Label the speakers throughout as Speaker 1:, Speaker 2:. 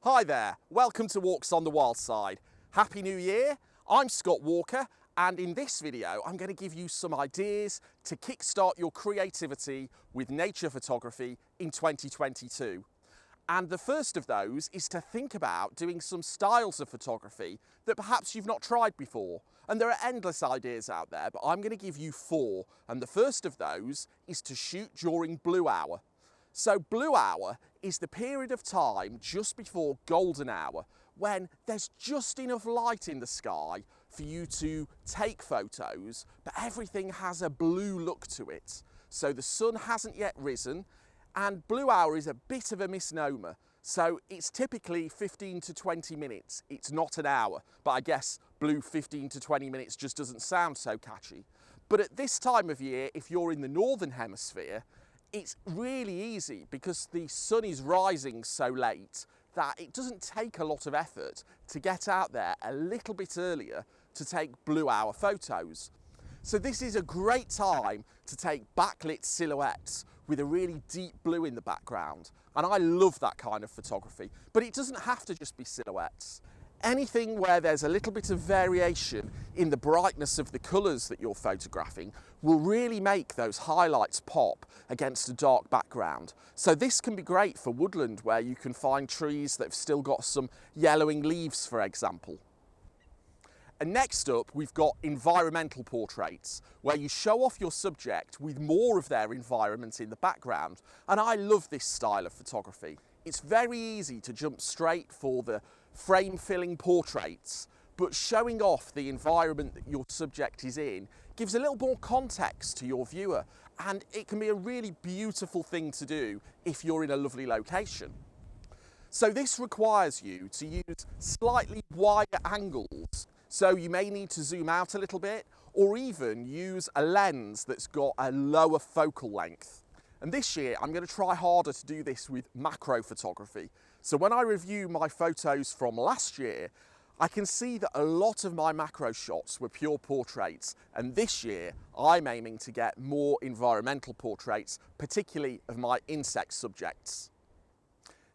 Speaker 1: Hi there, welcome to Walks on the Wild Side. Happy New Year, I'm Scott Walker, and in this video I'm going to give you some ideas to kickstart your creativity with nature photography in 2022. And the first of those is to think about doing some styles of photography that perhaps you've not tried before. And there are endless ideas out there, but I'm going to give you 4. And the first of those is to shoot during blue hour. So blue hour is the period of time just before golden hour when there's just enough light in the sky for you to take photos, but everything has a blue look to it. So the sun hasn't yet risen, and blue hour is a bit of a misnomer. So it's typically 15 to 20 minutes. It's not an hour, but I guess blue 15 to 20 minutes just doesn't sound so catchy. But at this time of year, if you're in the northern hemisphere, it's really easy because the sun is rising so late that it doesn't take a lot of effort to get out there a little bit earlier to take blue hour photos. So this is a great time to take backlit silhouettes with a really deep blue in the background. And I love that kind of photography, but it doesn't have to just be silhouettes. Anything where there's a little bit of variation in the brightness of the colours that you're photographing will really make those highlights pop against a dark background. So this can be great for woodland where you can find trees that have still got some yellowing leaves, for example. And next up, we've got environmental portraits, where you show off your subject with more of their environment in the background. And I love this style of photography. It's very easy to jump straight for the frame-filling portraits, but showing off the environment that your subject is in gives a little more context to your viewer, and it can be a really beautiful thing to do if you're in a lovely location. So this requires you to use slightly wider angles, so you may need to zoom out a little bit, or even use a lens that's got a lower focal length. And this year I'm going to try harder to do this with macro photography. So when I review my photos from last year, I can see that a lot of my macro shots were pure portraits, and this year I'm aiming to get more environmental portraits, particularly of my insect subjects.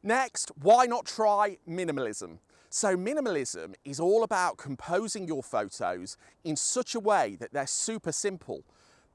Speaker 1: Next, why not try minimalism? So minimalism is all about composing your photos in such a way that they're super simple.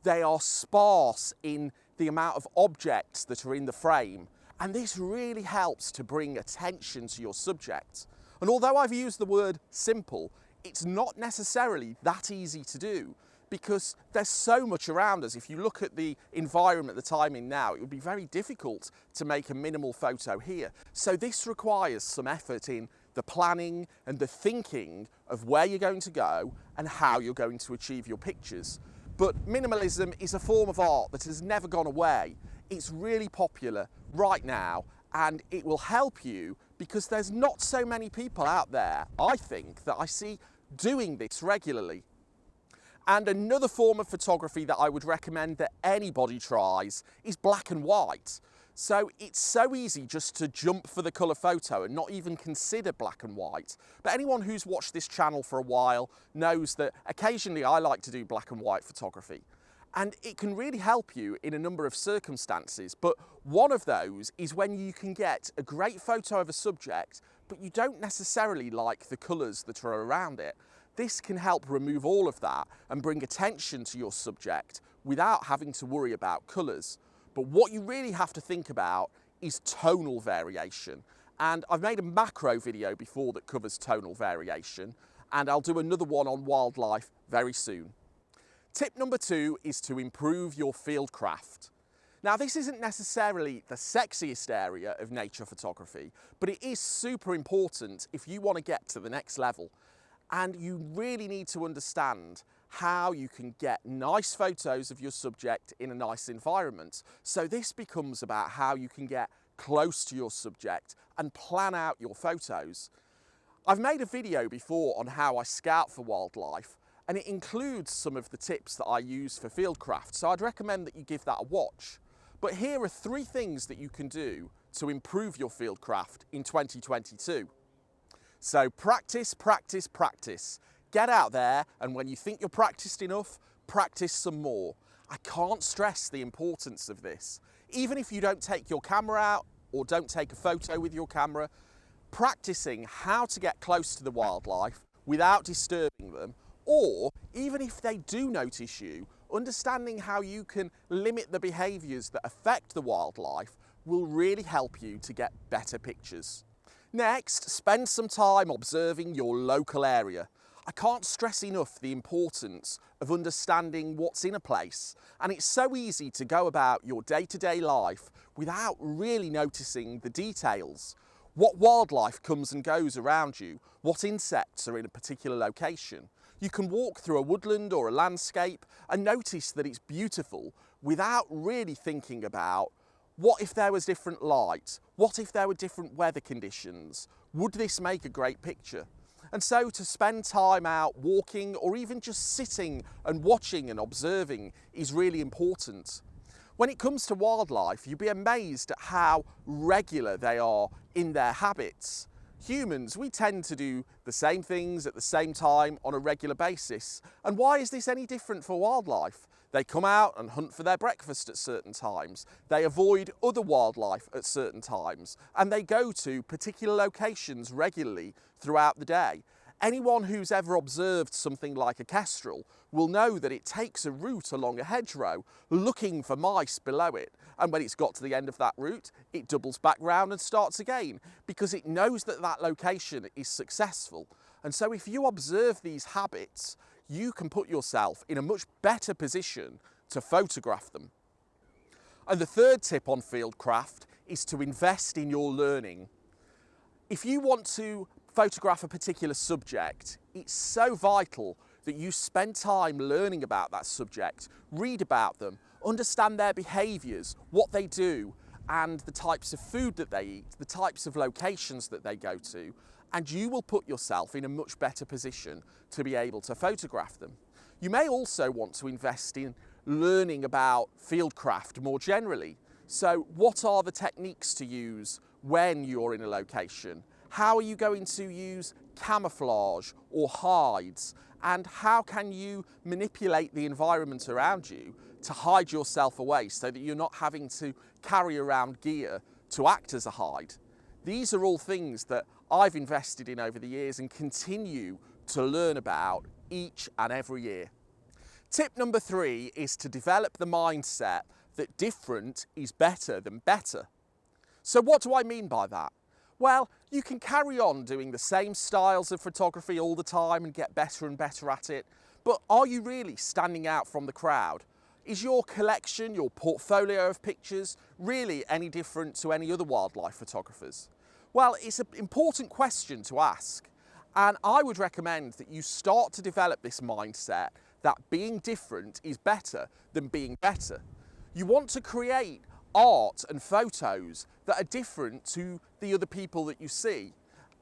Speaker 1: They are sparse in the amount of objects that are in the frame, and this really helps to bring attention to your subject. And although I've used the word simple, it's not necessarily that easy to do because there's so much around us. If you look at the environment that I'm in now, it would be very difficult to make a minimal photo here. So this requires some effort in the planning and the thinking of where you're going to go and how you're going to achieve your pictures. But minimalism is a form of art that has never gone away. It's really popular right now, and it will help you because there's not so many people out there, I think, that I see doing this regularly. And another form of photography that I would recommend that anybody tries is black and white. So it's so easy just to jump for the colour photo and not even consider black and white. But anyone who's watched this channel for a while knows that occasionally I like to do black and white photography. And it can really help you in a number of circumstances. But one of those is when you can get a great photo of a subject, but you don't necessarily like the colours that are around it. This can help remove all of that and bring attention to your subject without having to worry about colours. But what you really have to think about is tonal variation. And I've made a macro video before that covers tonal variation, and I'll do another one on wildlife very soon. Tip number 2 is to improve your fieldcraft. Now, this isn't necessarily the sexiest area of nature photography, but it is super important if you want to get to the next level. And you really need to understand how you can get nice photos of your subject in a nice environment. So this becomes about how you can get close to your subject and plan out your photos. I've made a video before on how I scout for wildlife, and it includes some of the tips that I use for fieldcraft, so I'd recommend that you give that a watch. But here are 3 things that you can do to improve your fieldcraft in 2022. So practice, practice, practice. Get out there, and when you think you're practiced enough, practice some more. I can't stress the importance of this. Even if you don't take your camera out or don't take a photo with your camera, practicing how to get close to the wildlife without disturbing them, or even if they do notice you, understanding how you can limit the behaviours that affect the wildlife will really help you to get better pictures. Next, spend some time observing your local area. I can't stress enough the importance of understanding what's in a place, and it's so easy to go about your day-to-day life without really noticing the details. What wildlife comes and goes around you, what insects are in a particular location. You can walk through a woodland or a landscape and notice that it's beautiful without really thinking about what if there was different light, what if there were different weather conditions, would this make a great picture? And so to spend time out walking or even just sitting and watching and observing is really important. When it comes to wildlife, you'd be amazed at how regular they are in their habits. Humans, we tend to do the same things at the same time on a regular basis. And why is this any different for wildlife? They come out and hunt for their breakfast at certain times. They avoid other wildlife at certain times. And they go to particular locations regularly throughout the day. Anyone who's ever observed something like a kestrel will know that it takes a route along a hedgerow looking for mice below it. And when it's got to the end of that route, it doubles back round and starts again because it knows that that location is successful. And so if you observe these habits, you can put yourself in a much better position to photograph them. And the third tip on fieldcraft is to invest in your learning. If you want to photograph a particular subject, it's so vital that you spend time learning about that subject, read about them, understand their behaviours, what they do, and the types of food that they eat, the types of locations that they go to, and you will put yourself in a much better position to be able to photograph them. You may also want to invest in learning about fieldcraft more generally. So what are the techniques to use when you're in a location? How are you going to use camouflage or hides? And how can you manipulate the environment around you to hide yourself away so that you're not having to carry around gear to act as a hide? These are all things that I've invested in over the years and continue to learn about each and every year. Tip number 3 is to develop the mindset that different is better than better. So what do I mean by that? Well, you can carry on doing the same styles of photography all the time and get better and better at it, but are you really standing out from the crowd? Is your collection, your portfolio of pictures, really any different to any other wildlife photographers? Well, it's an important question to ask, and I would recommend that you start to develop this mindset that being different is better than being better. You want to create art and photos that are different to the other people that you see,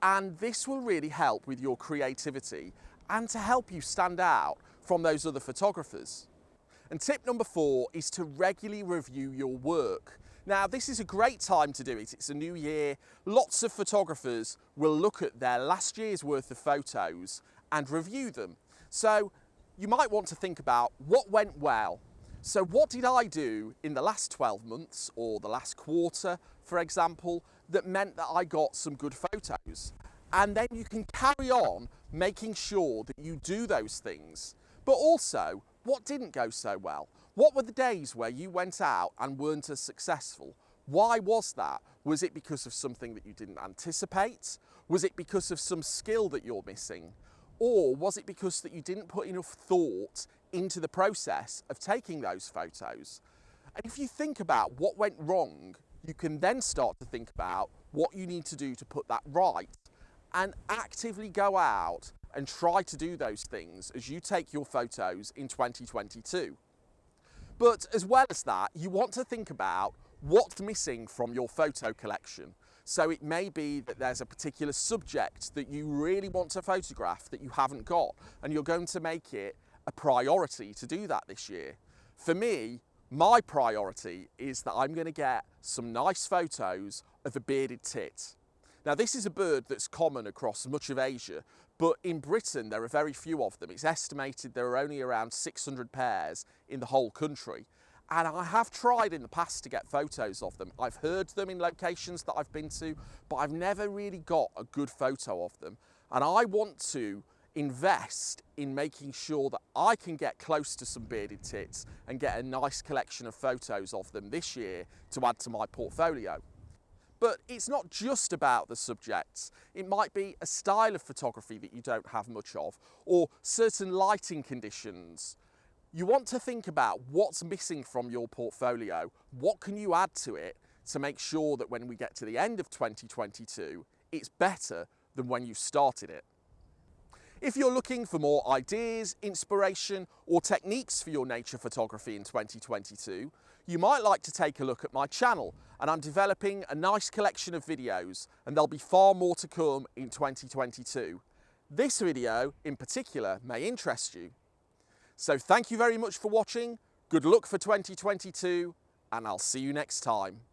Speaker 1: and this will really help with your creativity and to help you stand out from those other photographers. And tip number 4 is to regularly review your work. Now, this is a great time to do it. It's a new year. Lots of photographers will look at their last year's worth of photos and review them. So you might want to think about what went well. So what did I do in the last 12 months or the last quarter, for example, that meant that I got some good photos? And then you can carry on making sure that you do those things. But also, what didn't go so well? What were the days where you went out and weren't as successful? Why was that? Was it because of something that you didn't anticipate? Was it because of some skill that you're missing? Or was it because that you didn't put enough thought into the process of taking those photos? And if you think about what went wrong, you can then start to think about what you need to do to put that right and actively go out and try to do those things as you take your photos in 2022. But as well as that, you want to think about what's missing from your photo collection. So it may be that there's a particular subject that you really want to photograph that you haven't got, and you're going to make it a priority to do that this year. For me, my priority is that I'm going to get some nice photos of a bearded tit. Now, this is a bird that's common across much of Asia, but in Britain there are very few of them. It's estimated there are only around 600 pairs in the whole country. And I have tried in the past to get photos of them. I've heard them in locations that I've been to, but I've never really got a good photo of them. And I want to invest in making sure that I can get close to some bearded tits and get a nice collection of photos of them this year to add to my portfolio. But it's not just about the subjects. It might be a style of photography that you don't have much of, or certain lighting conditions. You want to think about what's missing from your portfolio, what can you add to it to make sure that when we get to the end of 2022, it's better than when you started it. If you're looking for more ideas, inspiration, or techniques for your nature photography in 2022, you might like to take a look at my channel, and I'm developing a nice collection of videos, and there'll be far more to come in 2022. This video in particular may interest you. So thank you very much for watching, good luck for 2022, and I'll see you next time.